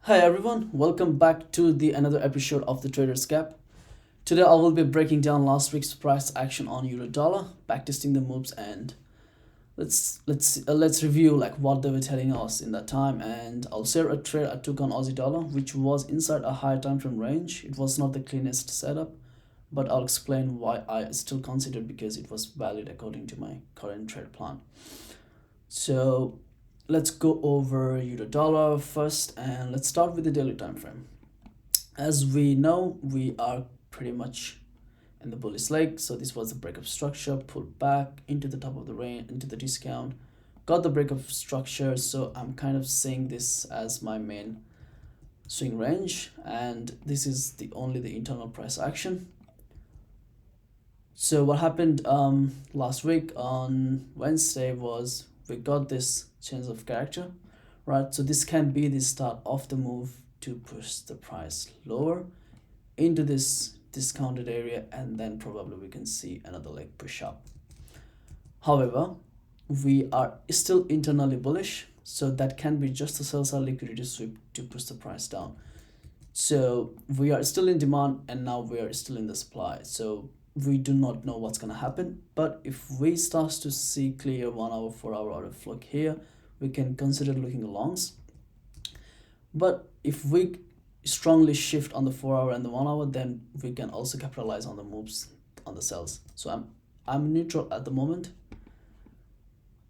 Hi everyone, welcome back to the another episode of the Trader's Gap. Today I will be breaking down last week's price action on euro dollar, backtesting the moves, and let's review like what they were telling us in that time. And I'll share a trade I took on Aussie dollar, which was inside a higher time frame range. It was not the cleanest setup, but I'll explain why I still considered because it was valid according to my current trade plan. So let's go over euro dollar first, and let's start with the daily time frame. As we know, we are pretty much in the bullish leg. So this was the breakup structure, pulled back into the top of the range, into the discount, got the breakup structure. So I'm kind of seeing this as my main swing range, and this is the internal price action. So what happened last week on Wednesday was we got this change of character, right? So this can be the start of the move to push the price lower into this discounted area, and then probably we can see another leg push up. However, we are still internally bullish, so that can be just a sell side liquidity sweep to push the price down. So we are still in demand, and now we are still in the supply. So we do not know what's going to happen, but if we start to see clear 1 hour 4 hour order flow here, we can consider looking longs. But if we strongly shift on the 4 hour and the 1 hour, then we can also capitalize on the moves on the sells. So I'm neutral at the moment,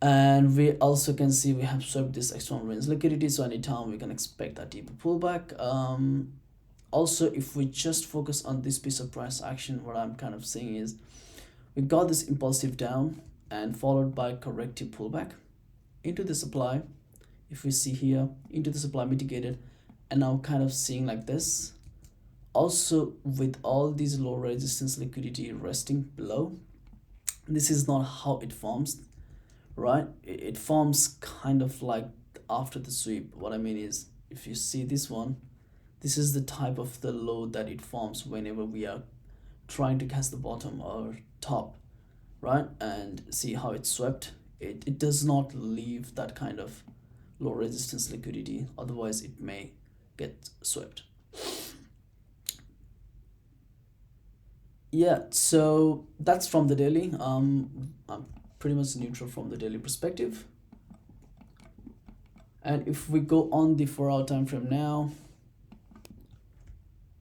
and we also can see we have swept this external range liquidity, so anytime we can expect a deeper pullback. Also, if we just focus on this piece of price action, what I'm kind of seeing is we got this impulsive down and followed by corrective pullback into the supply. If we see here, into the supply mitigated, and now kind of seeing like this. Also, with all these low resistance liquidity resting below, this is not how it forms, right? It forms kind of like after the sweep. What I mean is, if you see this one, this is the type of the low that it forms whenever we are trying to catch the bottom or top, right? And see how it's swept. It does not leave that kind of low resistance liquidity, otherwise it may get swept. Yeah, so that's from the daily. I'm pretty much neutral from the daily perspective. And if we go on the 4 hour time frame now,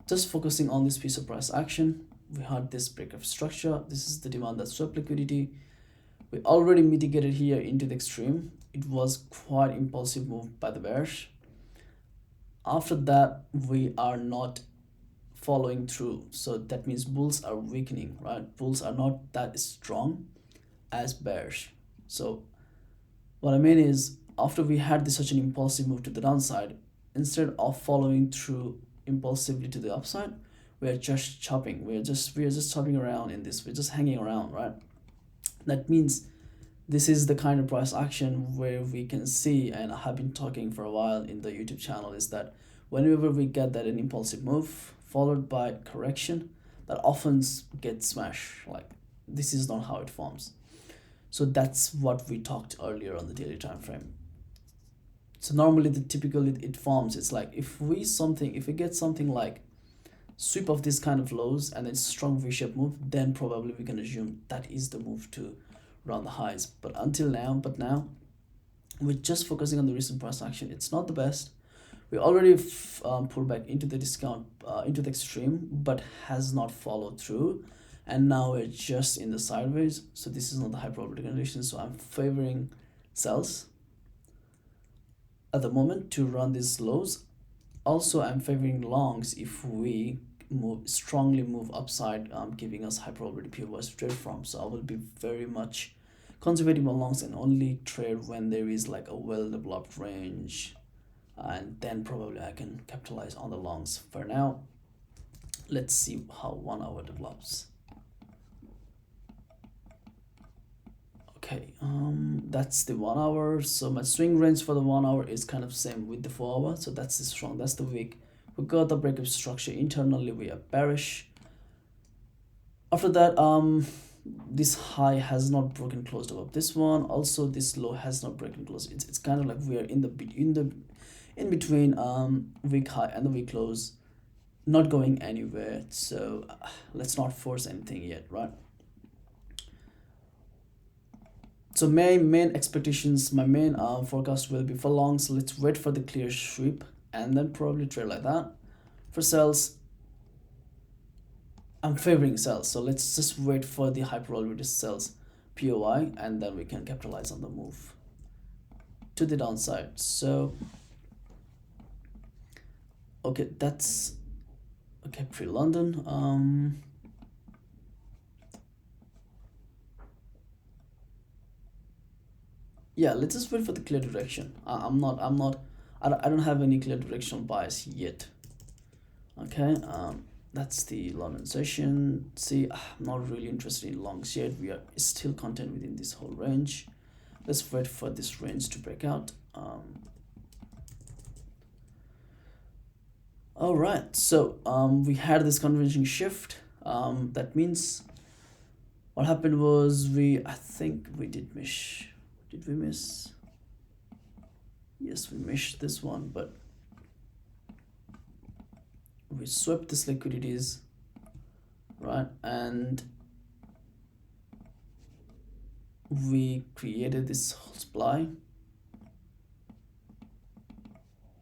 just focusing on this piece of price action, we had this breakup structure. This is the demand that swept liquidity. We already mitigated here into the extreme. It was quite impulsive move by the bears. After that, we are not following through. So that means bulls are weakening, right? Bulls are not that strong as bears. So what I mean is, after we had this such an impulsive move to the downside, instead of following through impulsively to the upside, we are just chopping. We are just chopping around in this. We're just hanging around, right? That means this is the kind of price action where we can see, and I have been talking for a while in the YouTube channel, is that whenever we get that an impulsive move followed by correction, that often gets smashed. Like, this is not how it forms. So that's what we talked earlier on the daily time frame. So normally the typically it forms, it's like if we get something like sweep of this kind of lows and then strong v-shaped move, then probably we can assume that is the move to run the highs. But now we're just focusing on the recent price action. It's not the best. We already pulled back into the discount, into the extreme, but has not followed through, and now we're just in the sideways. So this is not the high probability condition, so I'm favoring sells at the moment to run these lows. Also, I'm favoring longs if we strongly move upside, giving us high probability POIs to trade from. So I will be very much conservative on longs and only trade when there is like a well developed range, and then probably I can capitalize on the longs. For now, let's see how 1 hour develops. Okay, that's the 1 hour. So my swing range for the 1 hour is kind of same with the 4 hour. So that's the strong, that's the weak. We got the breakup structure internally, we are bearish. After that, this high has not broken closed above this one. Also, this low has not broken close. It's kind of like we are in the in between week high and the week close, not going anywhere. So let's not force anything yet, right? So my main expectations, my main forecast will be for longs. Let's wait for the clear sweep and then probably trade like that. For sells, I'm favoring sells, so let's just wait for the high probability sells POI, and then we can capitalize on the move to the downside. So okay, that's okay. Pre-London, yeah, let's just wait for the clear direction. I don't have any clear directional bias yet. Okay, that's the London session. See, I'm not really interested in longs yet. We are still content within this whole range. Let's wait for this range to break out. All right, so we had this converging shift. That means what happened was I think we did miss. Did we miss? Yes, we missed this one, but we swept this liquidities, right? And we created this whole supply.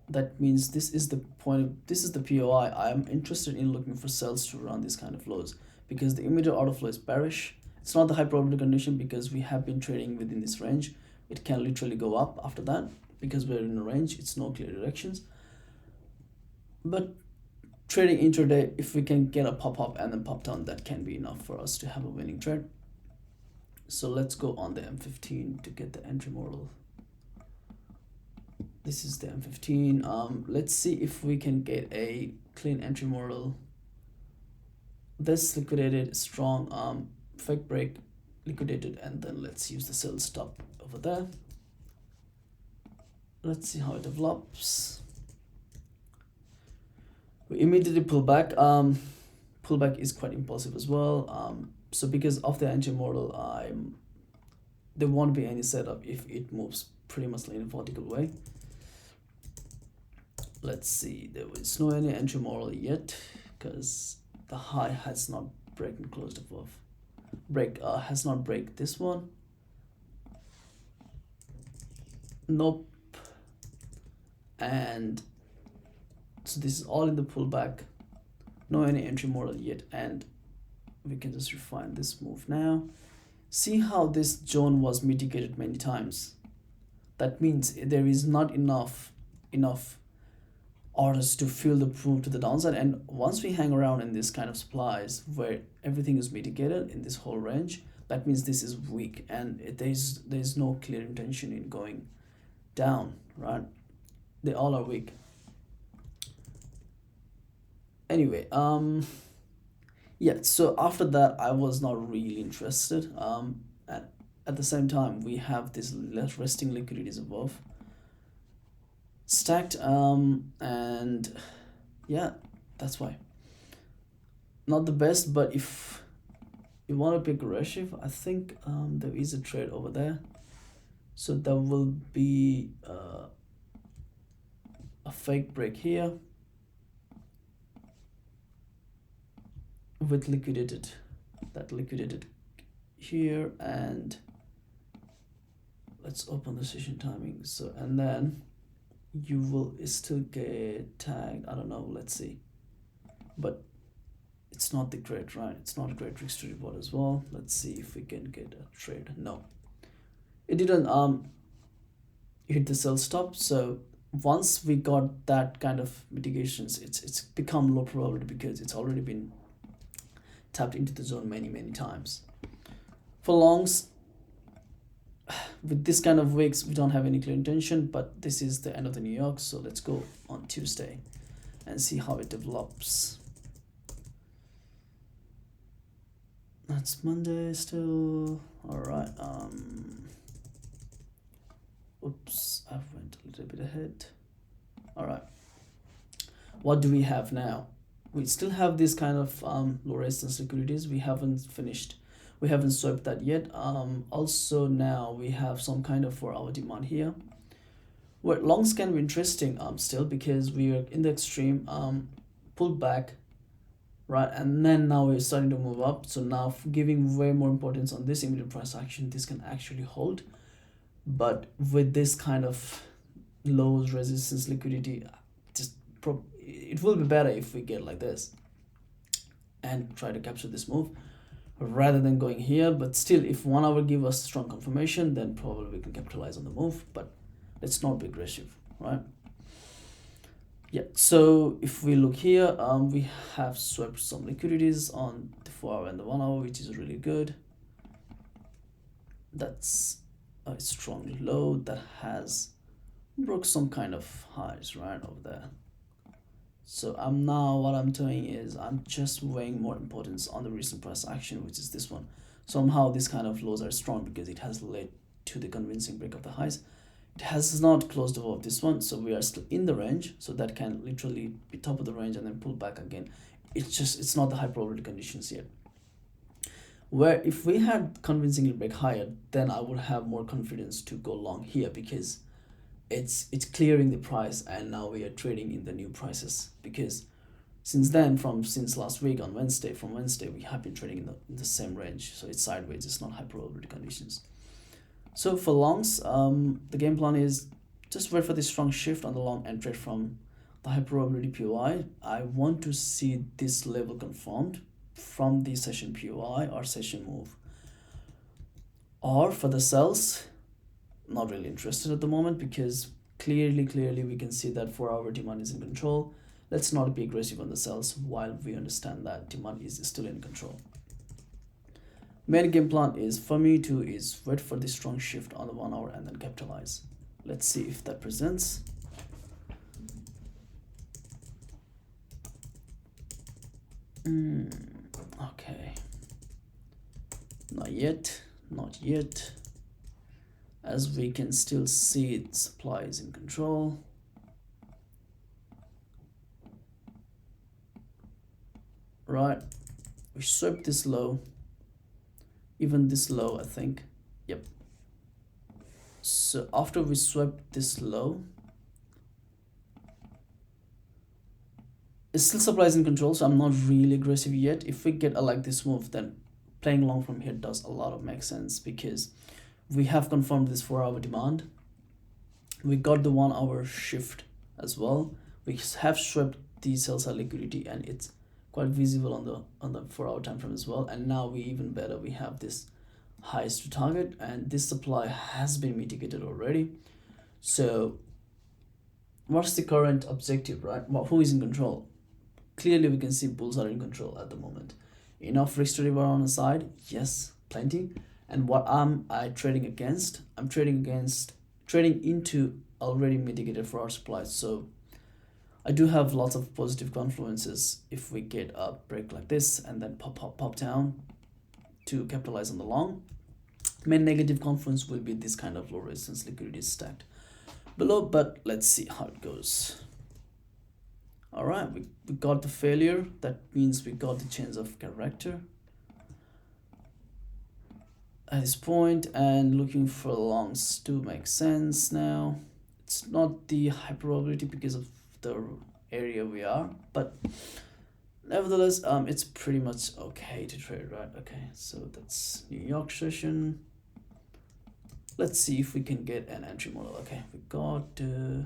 That means this is the point, this is the POI. I am interested in looking for sells to run these kind of lows because the immediate order flow is bearish. It's not the high probability condition because we have been trading within this range. It can literally go up after that because we're in a range. It's no clear directions. But trading intraday, if we can get a pop up and then pop down, that can be enough for us to have a winning trade. So let's go on the M15 to get the entry model. This is the M15. Let's see if we can get a clean entry model. This liquidated strong fake break, liquidated, and then let's use the sell stop over there. Let's see how it develops. We immediately pull back. Pullback is quite impulsive as well. So because of the entry model, there won't be any setup if it moves pretty much in a vertical way. Let's see, there is no any entry model yet because the high has not broken closed above. Has not break this one. Nope. And so this is all in the pullback. No any entry model yet, and we can just refine this move now. See how this zone was mitigated many times. That means there is not enough orders to fill the move to the downside, and once we hang around in this kind of supplies where everything is mitigated in this whole range, that means this is weak and there's no clear intention in going down, right? They all are weak. Anyway, yeah, so after that I was not really interested. At the same time we have this resting liquidities above stacked, and yeah, that's why not the best. But if you want to be aggressive, I think there is a trade over there, so there will be a fake break here with liquidated here, and let's open the session timing. So and then you will still get tagged. I don't know, let's see, but it's not the great, right? It's not a great risk to reward as well. Let's see if we can get a trade. No, it didn't hit the sell stop. So once we got that kind of mitigations, it's become low probability because it's already been tapped into the zone many times. For longs, with this kind of wicks, we don't have any clear intention, but this is the end of the New York, so let's go on Tuesday and see how it develops. That's Monday still. All right. Oops, I went a little bit ahead. All right. What do we have now? We still have this kind of low resistance liquidities. We haven't finished. We haven't swept that yet. Also now we have some kind of 4-hour demand here. Where longs can be interesting still, because we are in the extreme pulled back, right, and then now we're starting to move up. So now giving way more importance on this immediate price action, this can actually hold. But with this kind of lows resistance liquidity, it will be better if we get like this and try to capture this move rather than going here. But still, if 1 hour give us strong confirmation, then probably we can capitalize on the move, but let's not be aggressive, right? Yeah, so if we look here, we have swept some liquidities on the 4 hour and the 1 hour, which is really good. That's a strong low that has broke some kind of highs right over there. So what I'm doing is I'm just weighing more importance on the recent price action, which is this one. Somehow these kind of lows are strong because it has led to the convincing break of the highs. It has not closed above this one, so we are still in the range. So that can literally be top of the range and then pull back again. It's not the high probability conditions yet. Where if we had convincingly break higher, then I would have more confidence to go long here, because it's clearing the price, and now we are trading in the new prices. Because since last week on Wednesday, we have been trading in the same range. So it's sideways, it's not high probability conditions. So for longs, the game plan is just wait for this strong shift on the long and trade from the high probability POI. I want to see this level confirmed from the session POI or session move. Or for the sells, not really interested at the moment, because clearly we can see that 4 hour demand is in control. Let's not be aggressive on the sells while we understand that demand is still in control. Main game plan is for me to wait for the strong shift on the 1 hour and then capitalize. Let's see if that presents. Okay, not yet, as we can still see supply is in control. Right, we swept this low, even this low, I think. Yep. So after we swept this low, it's still supply is in control, so I'm not really aggressive yet. If we get a like this move, then playing long from here does a lot of make sense, because we have confirmed this 4 hour demand. We got the 1 hour shift as well. We have swept the sell side liquidity, and it's quite visible on the 4 hour time frame as well. And now we even better, we have this highs to target, and this supply has been mitigated already. So what's the current objective, right? Who is in control? Clearly we can see bulls are in control at the moment. Enough risk to reward on the side, yes, plenty. And what am I trading against? I'm trading into already mitigated 4 hour supply. So I do have lots of positive confluences if we get a break like this and then pop down to capitalize on the long. Main negative confluence will be this kind of low resistance liquidity stacked below, but let's see how it goes. All right, we got the failure. That means we got the change of character at this point, and looking for longs to make sense now. It's not the high probability because of the area we are, but nevertheless, it's pretty much okay to trade, right? Okay, so that's New York session. Let's see if we can get an entry model. Okay, we got the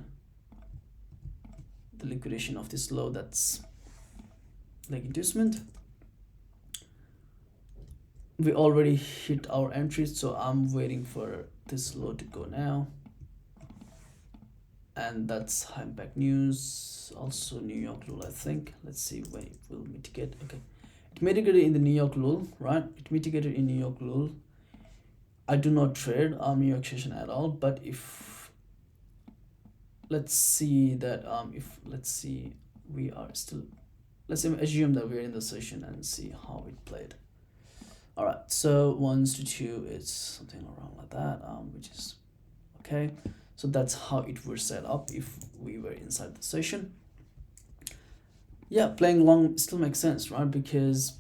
liquidation of this low, that's leg inducement. We already hit our entries, so I'm waiting for this low to go now. And that's high impact news, also New York lull, I think. Let's see when it will mitigate. Okay, it mitigated in the New York lull, right? It mitigated in New York lull. I do not trade New York session at all, but if let's see that we are still, let's assume that we're in the session and see how it played. All right, so 1 to 2, it's something around like that, which is okay. So that's how it was set up if we were inside the session. Yeah, playing long still makes sense, right? Because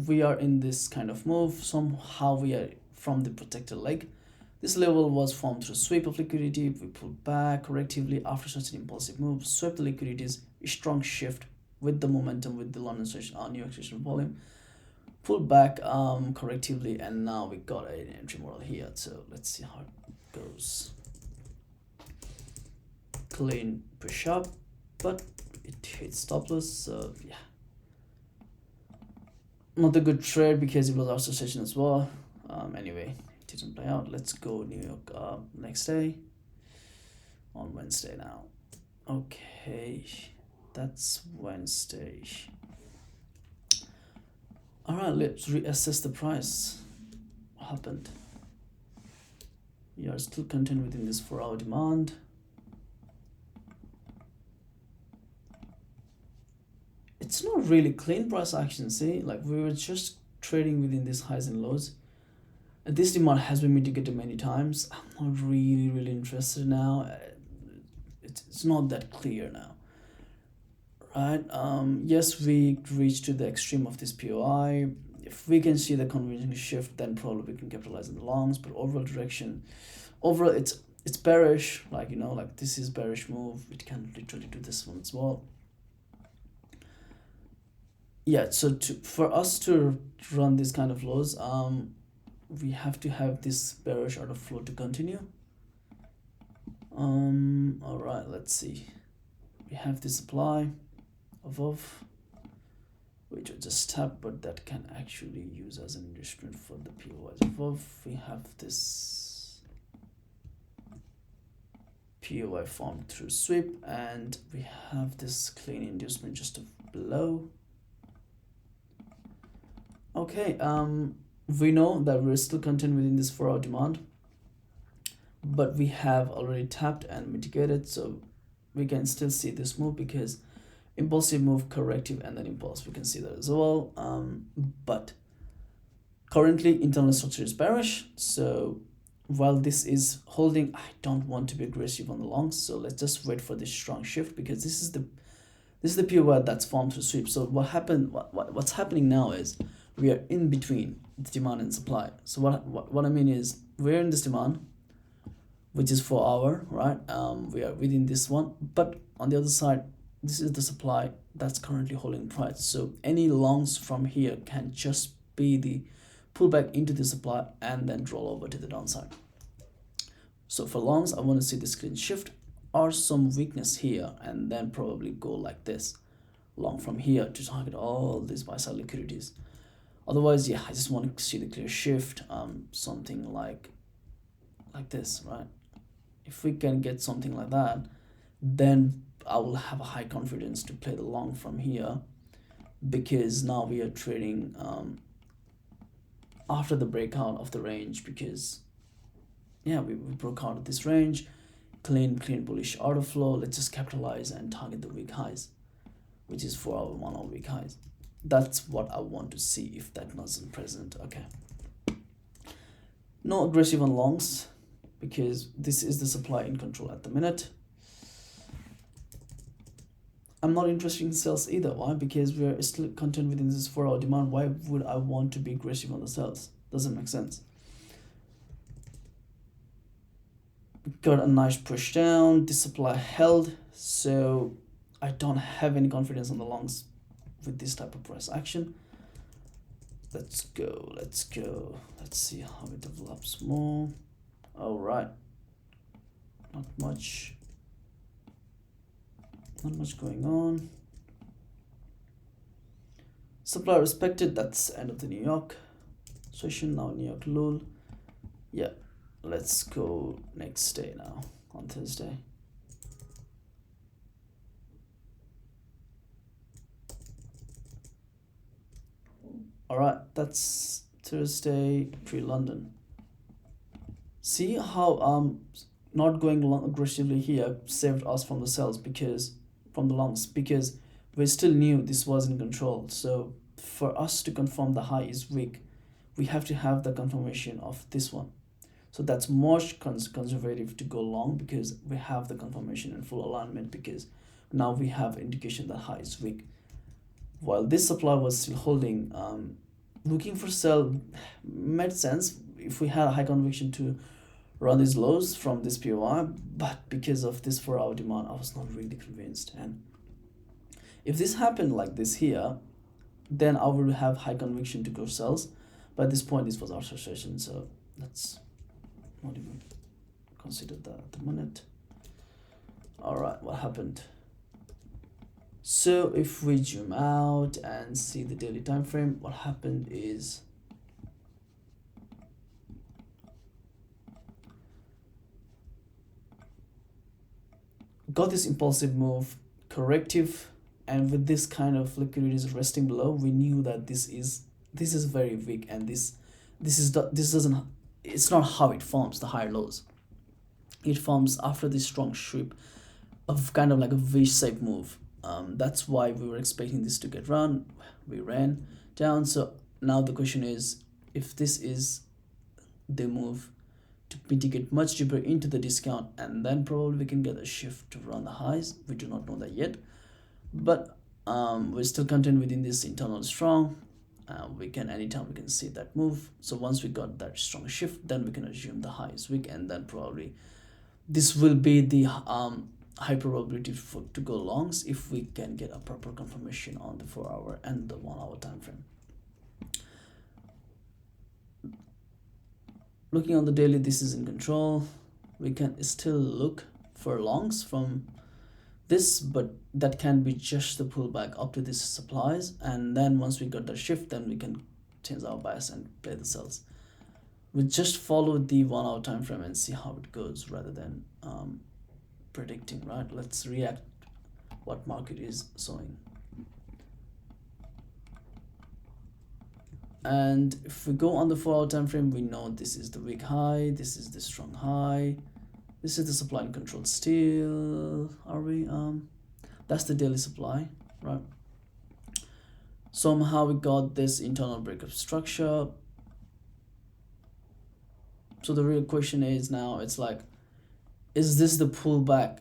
we are in this kind of move. Somehow we are from the protected leg. This level was formed through sweep of liquidity. We pulled back correctively after such an impulsive move, swept the liquidities, a strong shift with the momentum with the London session, New York session volume, pulled back correctively, and now we got an entry model here. So let's see how it goes. Clean push up, but it hit stop loss. So yeah, not a good trade because it was our session as well. Anyway, it didn't play out. Let's go New York next day on Wednesday now. Okay, that's Wednesday. All right, let's reassess the price. What happened? We are still contained within this 4-hour demand. It's not really clean price action. See, like we were just trading within these highs and lows. And this demand has been mitigated many times. I'm not really interested now. It's not that clear now, right? Yes, we reached to the extreme of this POI. If we can see the converging shift, then probably we can capitalize on the longs. But overall direction, it's bearish. Like like this is bearish move. It can literally do this one as well. Yeah, so for us to run this kind of lows, we have to have this bearish order flow to continue. All right, let's see. We have the supply above, which we just tap, but that can actually use as an instrument for the POIs above. We have this POI formed through sweep, and we have this clean inducement just below. Okay, we know that we're still contained within this 4-hour demand, but we have already tapped and mitigated, so we can still see this move because impulsive move, corrective, and then impulse. We can see that as well. But currently internal structure is bearish, so while this is holding, I don't want to be aggressive on the longs, so let's just wait for this strong shift because this is the POI that's formed through sweep. So what's happening now is we are in between the demand and supply. So what I mean is we're in this demand, which is 4-hour, right? We are within this one, but on the other side, this is the supply that's currently holding price. So any longs from here can just be the pullback into the supply and then roll over to the downside. So for longs, I want to see this clean shift or some weakness here and then probably go like this, long from here to target all these buy side liquidities. Otherwise, yeah, I just want to see the clear shift, something like this, right? If we can get something like that, then I will have a high confidence to play the long from here because now we are trading after the breakout of the range because, yeah, we broke out of this range, clean bullish order flow. Let's just capitalize and target the weak highs, which is 4-hour, 1-hour weak highs. That's what I want to see if that wasn't present. Okay. No aggressive on longs because this is the supply in control at the minute. I'm not interested in sales either. Why? Because we're still contained within this 4-hour demand. Why would I want to be aggressive on the sales? Doesn't make sense. Got a nice push down. The supply held. So I don't have any confidence on the longs with this type of price action. Let's go. Let's see how it develops more. All right. Not much going on. Supply respected. That's end of the New York session. Now New York lull. Yeah, let's go next day now on Thursday. All right, that's Thursday pre-London. See how not going long aggressively here saved us from the sells from the longs because we still knew this was in control. So for us to confirm the high is weak, we have to have the confirmation of this one. So that's more conservative to go long because we have the confirmation and full alignment because now we have indication that high is weak. While this supply was still holding, looking for sell made sense if we had a high conviction to run these lows from this POI, but because of this 4-hour demand, I was not really convinced. And if this happened like this here, then I would have high conviction to go sells. But at this point, this was our session, so let's not even consider that at the minute. All right, what happened? So if we zoom out and see the daily time frame, what happened is got this impulsive move, corrective, and with this kind of liquidities resting below, we knew that this is very weak, and this doesn't, it's not how it forms the higher lows. It forms after this strong sweep of kind of like a V-shaped move. That's why we were expecting this to get run. We ran down. So now the question is, if this is the move to mitigate much deeper into the discount, and then probably we can get a shift to run the highs. We do not know that yet, but we're still content within this internal strong. We can anytime we can see that move. So once we got that strong shift, then we can assume the high is weak, and then probably this will be the high probability to go longs if we can get a proper confirmation on the 4-hour and the 1-hour time frame. Looking on the daily, this is in control. We can still look for longs from this, but that can be just the pullback up to these supplies, and then once we got the shift, then we can change our bias and play the sells. We just follow the 1-hour time frame and see how it goes rather than predicting, right? Let's react what market is showing. And if we go on the 4-hour time frame, we know this is the weak high, this is the strong high, this is the supply and control still. Are we that's the daily supply, right? Somehow we got this internal breakup structure. So the real question is now, it's like, is this the pullback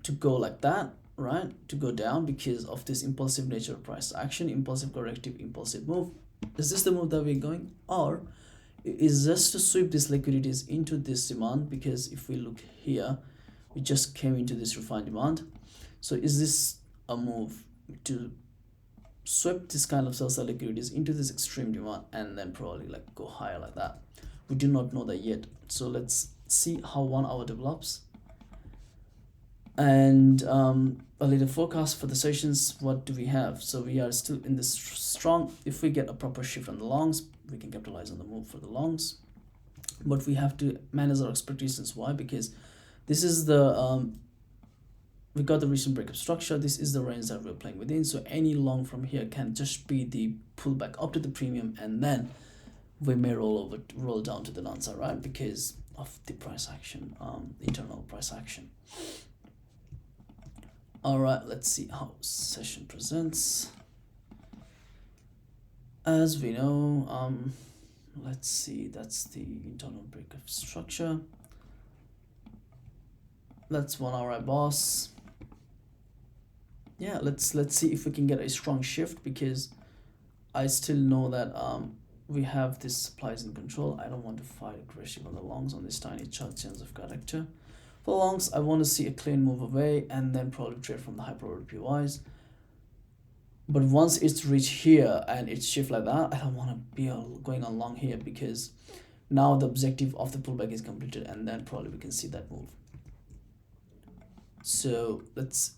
to go like that, right? To go down because of this impulsive nature of price action, impulsive corrective, impulsive move. Is this the move that we're going, or is just to sweep these liquidities into this demand? Because if we look here, we just came into this refined demand. So is this a move to sweep this kind of sell liquidities into this extreme demand and then probably like go higher like that? We do not know that yet. So let's see how 1 hour develops. And a little forecast for the sessions. What do we have? So we are still in this strong. If we get a proper shift on the longs, we can capitalize on the move for the longs, but we have to manage our expectations. Why? Because this is the we got the recent breakup structure. This is the range that we're playing within, so any long from here can just be the pullback up to the premium, and then we may roll down to the downside, right? Because of the price action, internal price action. All right, let's see how session presents. As we know, let's see, that's the internal breakup structure. That's 1 hour boss. Yeah, let's see if we can get a strong shift, because I still know that we have this supplies in control. I don't want to fight aggressive on the longs on this tiny chart change of character. For longs, I want to see a clean move away and then probably trade from the high probability POIs. But once it's reached here and it's shift like that, I don't want to be going on long here, because now the objective of the pullback is completed, and then probably we can see that move. So let's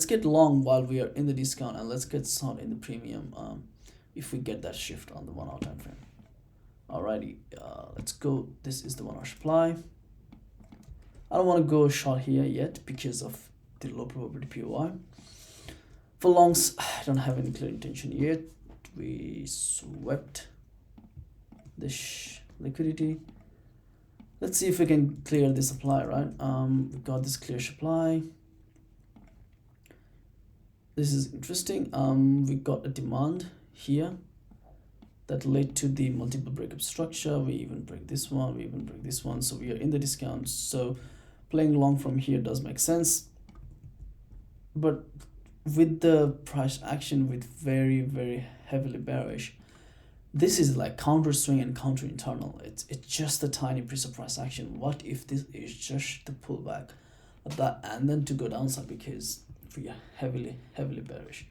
get long while we are in the discount, and let's get short in the premium if we get that shift on the 1 hour time frame. Alrighty, let's go. This is the 1 hour supply. I don't want to go short here yet because of the low probability POI. For longs, I don't have any clear intention yet. We swept this liquidity. Let's see if we can clear the supply, right? We got this clear supply. This is interesting. We got a demand here that led to the multiple breakup structure. We even break this one, we even break this one. So we are in the discount. So playing long from here does make sense. But with the price action with very, very heavily bearish, This is like counter swing and counter internal. It's just a tiny piece of price action. What if this is just the pullback of that and then to go downside, because we are heavily bearish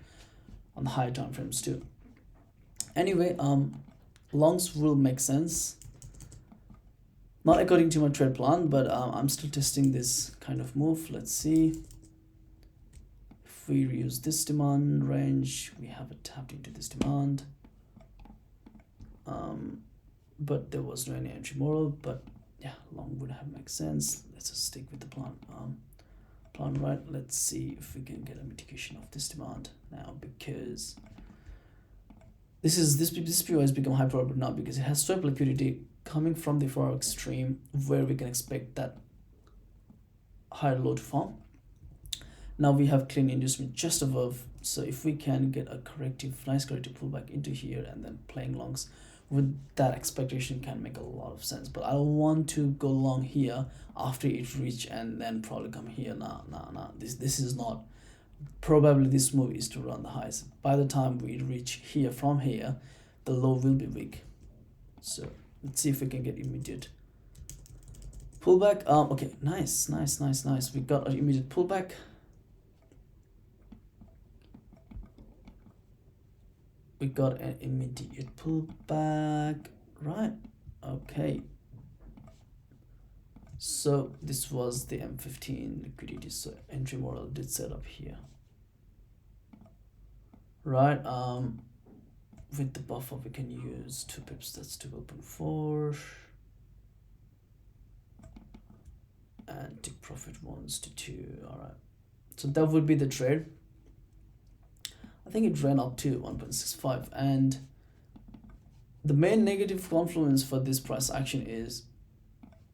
on the higher time frames too. Anyway, longs will make sense, not according to my trade plan, but I'm still testing this kind of move. Let's see if we use this demand range. We haven't tapped into this demand, but there was no any entry moral. But yeah, long would have make sense. Let's just stick with the plan. Right. Let's see if we can get a mitigation of this demand now, because this PO has become high probability now because it has swap liquidity coming from the far extreme where we can expect that higher low to form. Now we have clean inducement just above, so if we can get a nice corrective pullback into here and then playing longs with that expectation can make a lot of sense. But I don't want to go long here after it reach and then probably come here. Nah. This is not. Probably this move is to run the highs. By the time we reach here, from here, the low will be weak. So let's see if we can get immediate pullback. Okay, nice. We got an immediate pullback. Right? Okay. So this was the M15 liquidity. So entry model did set up here. Right? With the buffer we can use 2 pips. That's 2.4. And take profit 1s to 2. All right. So that would be the trade. I think it ran up to 1.65, and the main negative confluence for this price action is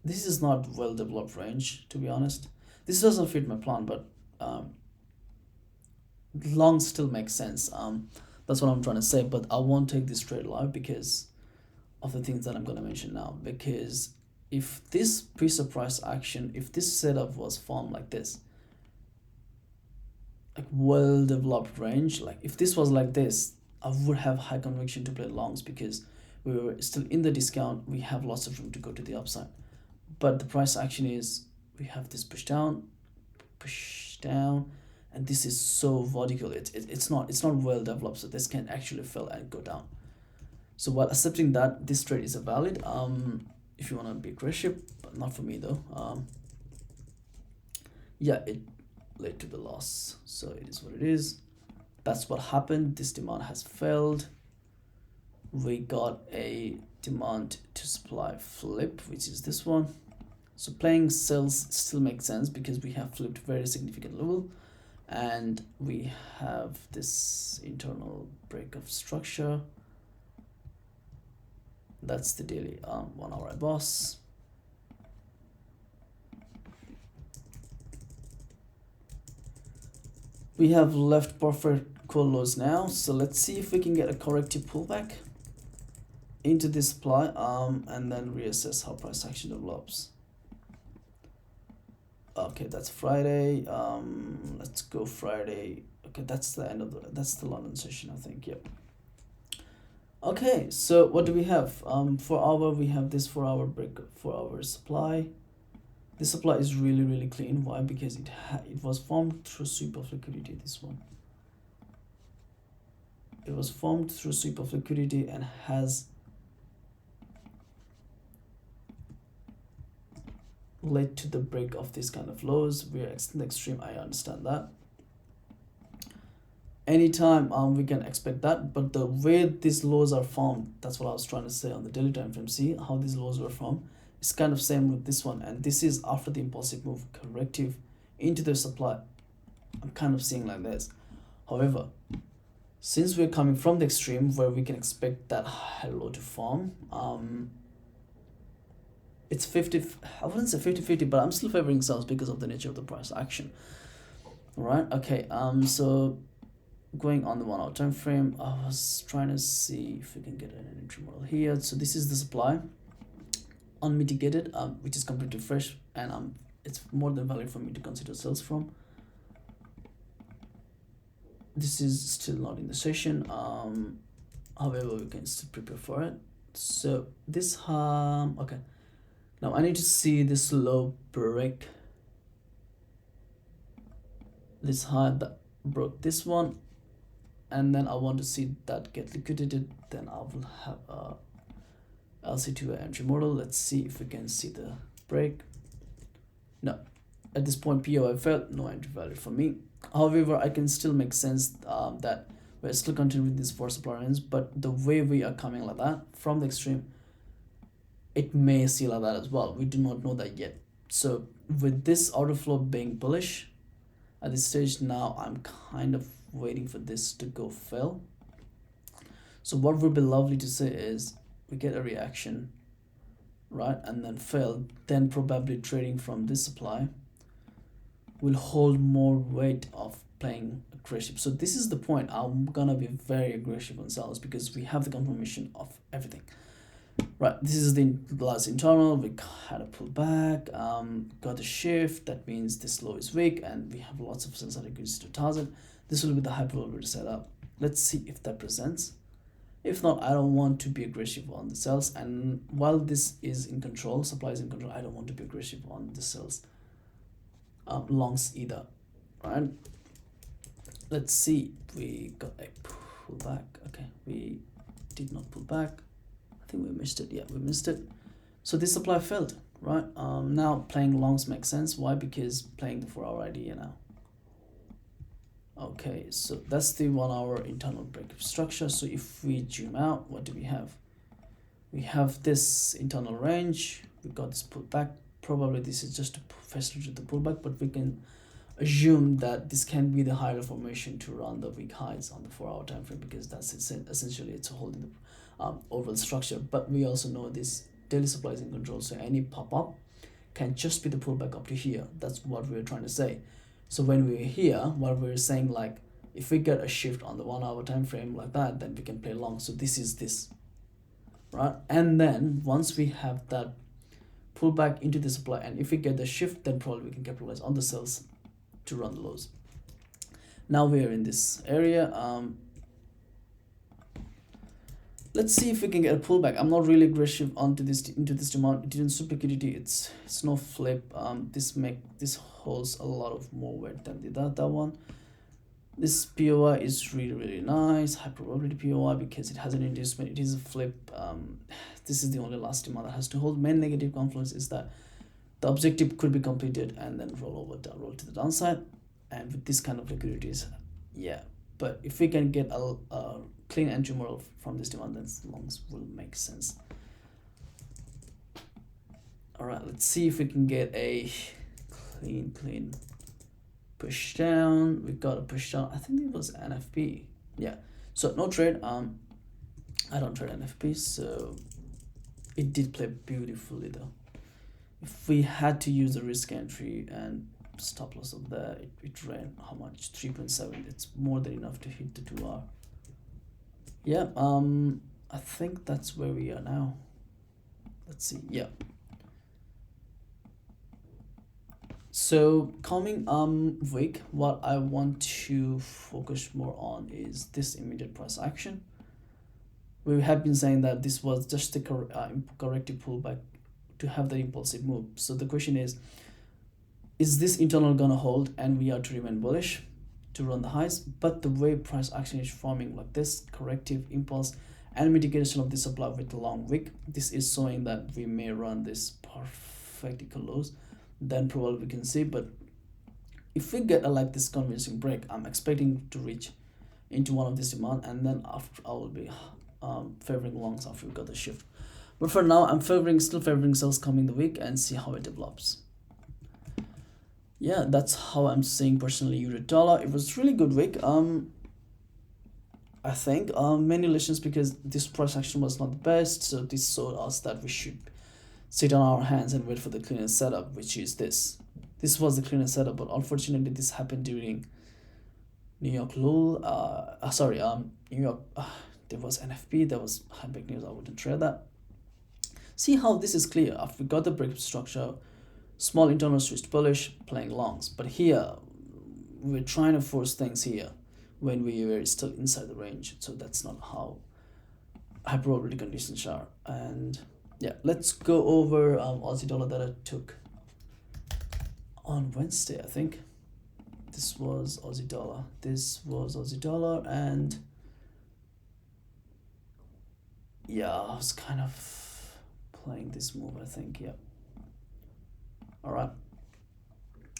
this is not well developed range, to be honest. This doesn't fit my plan, but long still makes sense. That's what I'm trying to say, but I won't take this trade live because of the things that I'm going to mention now. Because if this piece of price action, if this setup was formed like this, like well developed range, like if this was like this, I would have high conviction to play longs because we were still in the discount. We have lots of room to go to the upside, but the price action is we have this push down, and this is so vertical. It's not well developed, so this can actually fail and go down. So while accepting that this trade is a valid, if you want to be aggressive, but not for me though. Yeah, it led to the loss, so it is what it is. That's what happened. This demand has failed. We got a demand to supply flip, which is this one. So playing sells still makes sense because we have flipped very significant level, and we have this internal break of structure. That's the daily 1 hour boss. We have left perfect call lows now, so let's see if we can get a corrective pullback into this supply, and then reassess how price action develops. Okay, that's Friday. Let's go Friday. Okay, that's the end of that's the London session, I think. Yep. Okay, so what do we have? We have this 4 hour break, 4 hour supply. This supply is really clean. Why? Because it was formed through sweep of liquidity. This one. It was formed through sweep of liquidity and has led to the break of this kind of lows. We are in the extreme. I understand that. Anytime we can expect that, but the way these lows are formed, that's what I was trying to say on the daily time frame. See how these lows were formed. It's kind of same with this one, and this is after the impulsive move corrective into the supply. I'm kind of seeing like this. However, since we're coming from the extreme where we can expect that high low to form, it's 50. I wouldn't say 50-50, but I'm still favoring sells because of the nature of the price action. All right. Okay. So going on the 1 hour time frame, I was trying to see if we can get an entry model here. So this is the supply. Unmitigated, which is completely fresh, and it's more than valid for me to consider sales from. This is still not in the session. However, we can still prepare for it. So this okay, now I need to see this low break this high that broke this one, and then I want to see that get liquidated. Then I will have a LC2 entry model. Let's see if we can see the break. No, at this point POI failed, no entry value for me. However, I can still make sense that we're still continuing with this four supply range, but the way we are coming like that from the extreme, it may see like that as well. We do not know that yet. So with this order flow being bullish at this stage, now I'm kind of waiting for this to go fail. So what would be lovely to say is we get a reaction, right, and then fail, then probably trading from this supply will hold more weight of playing aggressive. So this is the point. I'm gonna be very aggressive on sales because we have the confirmation of everything. Right, this is the last internal. We had a pullback, got a shift. That means this low is weak, and we have lots of sales liquidity to target. This will be the high probability setup. Let's see if that presents. If not, I don't want to be aggressive on the sales. And while this is in control, supply is in control, I don't want to be aggressive on the sales. Longs either, right? Let's see. We got a pullback. Okay, we did not pull back. I think we missed it. Yeah, we missed it. So this supply failed, right? Now playing longs makes sense. Why? Because playing the 4 hour idea now. Okay, so that's the 1 hour internal breakup structure. So if we zoom out, what do we have? We have this internal range. We got this pullback. Probably this is just to facilitate the pullback, but we can assume that this can be the higher formation to run the weak highs on the 4 hour time frame, because that's essentially it's holding the overall structure. But we also know this daily supply is in control, so any pop-up can just be the pullback up to here. That's what we're trying to say. So when we're here, what we're saying, like if we get a shift on the 1 hour time frame like that, then we can play long. So this is this, right? And then once we have that pullback into the supply, and if we get the shift, then probably we can capitalize on the sells to run the lows. Now we are in this area. Let's see if we can get a pullback. I'm not really aggressive into this demand. It didn't super liquidity. It's no flip. This holds a lot of more weight than that one. This POI is really nice, high probability POI, because it has an inducement. It is a flip. This is the only last demand that has to hold. Main negative confluence is that the objective could be completed and then roll to the downside. And with this kind of liquidities, yeah. But if we can get a clean entry model from this demand, then longs will make sense. All right, let's see if we can get a clean push down. We got a push down. I think it was NFP. Yeah. So no trade. I don't trade NFP, so it did play beautifully though. If we had to use a risk entry and stop loss of there, it ran how much? 3.7. It's more than enough to hit the 2 hour. Yeah, I think that's where we are now. Let's see. Yeah. So coming week, what I want to focus more on is this immediate price action. We have been saying that this was just a corrective pullback to have the impulsive move. So the question is this internal gonna hold and we are to remain bullish to run the highs? But the way price action is forming like this, corrective impulse and mitigation of the supply with the long wick, this is showing that we may run this perfect equal lows. Then probably we can see. But if we get like this convincing break, I'm expecting to reach into one of this demand, and then after I will be favoring longs after we got the shift. But for now, I'm still favoring sells coming the week and see how it develops. Yeah, that's how I'm seeing personally euro dollar. It was really good week. I think many lessons, because this price action was not the best, so this showed us that we should sit on our hands and wait for the cleanest setup, which is this. This was the cleanest setup, but unfortunately this happened during New York lull. New York. There was NFP. There was handback news. I wouldn't trade that. See how this is clear. After we got the breakup structure, small internal switch bullish, playing longs. But here, we're trying to force things here when we were still inside the range. So that's not how high probability conditions are. And yeah, let's go over Aussie dollar that I took on Wednesday. I think this was Aussie dollar, and yeah, I was kind of playing this move, I think. Yeah, all right,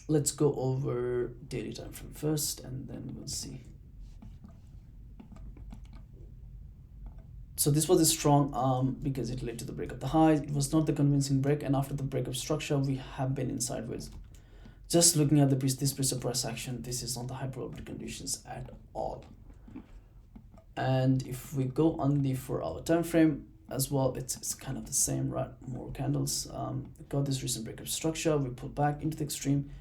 let's go over daily time frame first, and then we'll see. So this was a strong because it led to the break of the highs. It was not the convincing break, and after the break of structure, we have been in sideways. Just looking at this piece of price action, this is not the high probability conditions at all. And if we go on the 4-hour time frame as well, it's kind of the same, right? More candles. We got this recent break of structure. We pulled back into the extreme.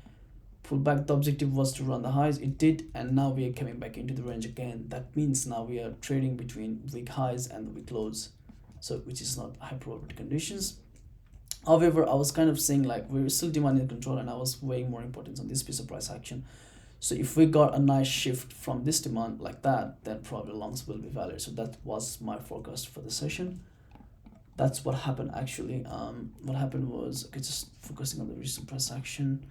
Pulled back. The objective was to run the highs. It did, and now we are coming back into the range again. That means now we are trading between weak highs and the weak lows, so which is not high probability conditions. However, I was kind of saying like we're still demanding control, and I was weighing more importance on this piece of price action. So if we got a nice shift from this demand like that, then probably longs will be valid. So that was my forecast for the session. That's what happened actually. What happened was, okay, just focusing on the recent price action.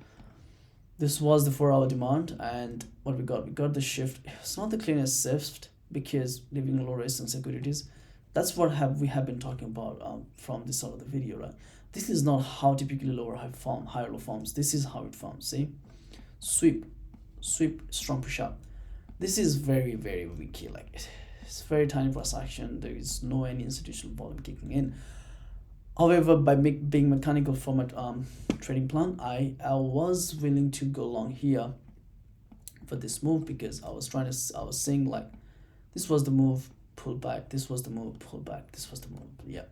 This was the 4-hour demand, and what we got the shift. It's not the cleanest shift because leaving low risk and securities. That's what we have been talking about from the start of the video, right? This is not how typically higher low forms. This is how it forms. See, sweep, strong push up. This is very very weak here. Like it's very tiny price action. There is no any institutional volume kicking in. However, by being mechanical format trading plan, I was willing to go long here for this move because I was saying like this was the move, pull back, this was the move, pull back, this was the move. Yeah,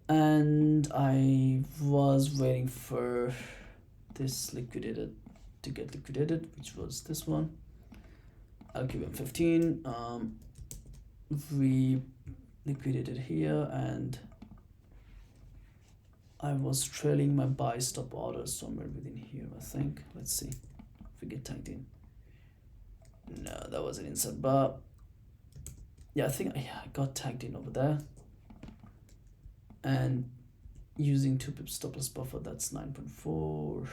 and I was waiting for this liquidated to get liquidated, which was this one. LQM 15. We liquidated here, and I was trailing my buy stop order somewhere within here, I think. Let's see if we get tagged in. No, that wasn't inside, but yeah, I think I got tagged in over there, and using 2 pip stop loss buffer, that's 9.4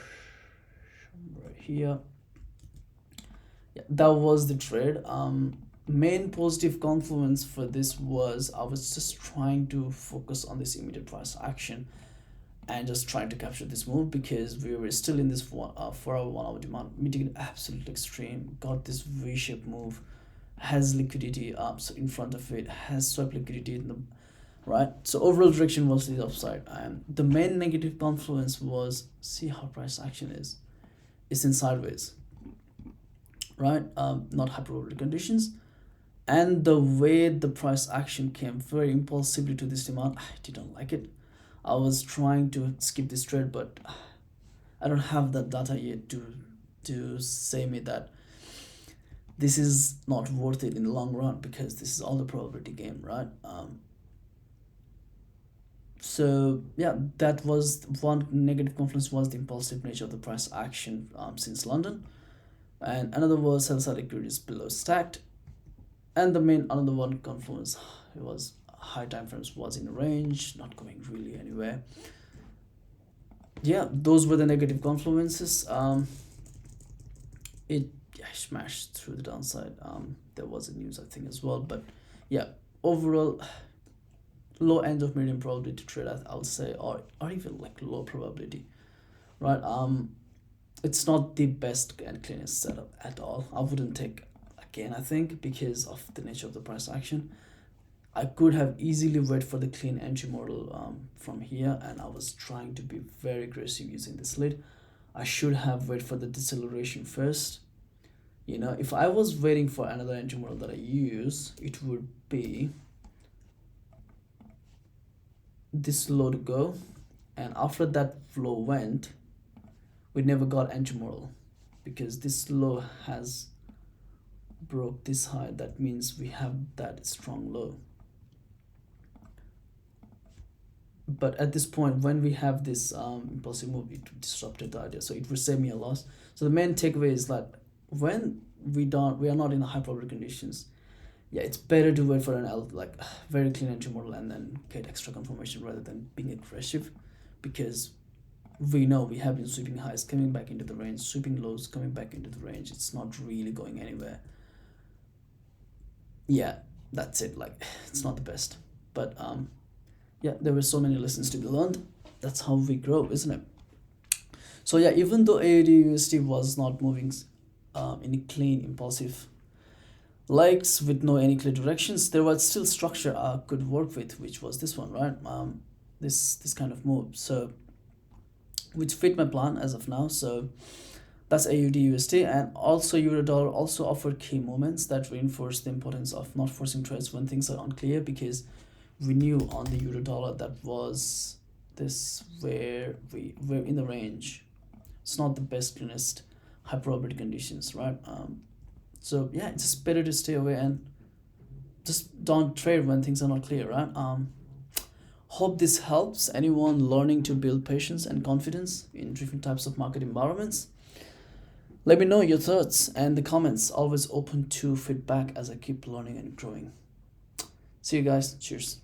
right here. Yeah, that was the trade. Main positive confluence for this was I was just trying to focus on this immediate price action and just trying to capture this move because we were still in this 4-hour 1-hour demand, mitigated absolute extreme, got this V-shaped move, has liquidity up so in front of it, has swept liquidity in the right. So overall direction was the upside, and the main negative confluence was, see how price action is. It's in sideways, right? Not high probability conditions. And the way the price action came very impulsively to this demand, I didn't like it. I was trying to skip this trade, but I don't have that data yet to say me that this is not worth it in the long run because this is all the probability game, right? So yeah, that was one negative confluence, was the impulsive nature of the price action since London, and another was sell side liquidity below stacked. And the main another one confluence, it was high time frames was in range, not going really anywhere. Yeah, those were the negative confluences. It smashed through the downside. There was a news I think as well, but yeah, overall low end of medium probability trade, I would say, or even like low probability, right? It's not the best and cleanest setup at all. I wouldn't take again, I think, because of the nature of the price action. I could have easily wait for the clean entry model from here, and I was trying to be very aggressive using this lead. I should have wait for the deceleration first. You know, if I was waiting for another entry model that I use, it would be this low to go, and after that low went, we never got entry model because this low has broke this high. That means we have that strong low. But at this point, when we have this impulsive move, it disrupted the idea, so it would save me a loss. So the main takeaway is that when we are not in the high probability conditions, yeah, it's better to wait for an like very clean entry model and then get extra confirmation rather than being aggressive, because we know we have been sweeping highs coming back into the range, sweeping lows coming back into the range. It's not really going anywhere. Yeah, that's it. Like, it's not the best, but yeah, there were so many lessons to be learned. That's how we grow, isn't it? So yeah, even though AUDUSD was not moving in a clean impulsive legs with no any clear directions, there was still structure I could work with, which was this one, right? This kind of move, so which fit my plan as of now. So that's AUDUSD, and also Eurodollar also offered key moments that reinforce the importance of not forcing trades when things are unclear, because we knew on the Eurodollar that was this where we're in the range. It's not the best cleanest high probability conditions, right? So yeah, it's just better to stay away and just don't trade when things are not clear, right? Hope this helps anyone learning to build patience and confidence in different types of market environments. Let me know your thoughts and the comments. Always open to feedback as I keep learning and growing. See you guys. Cheers.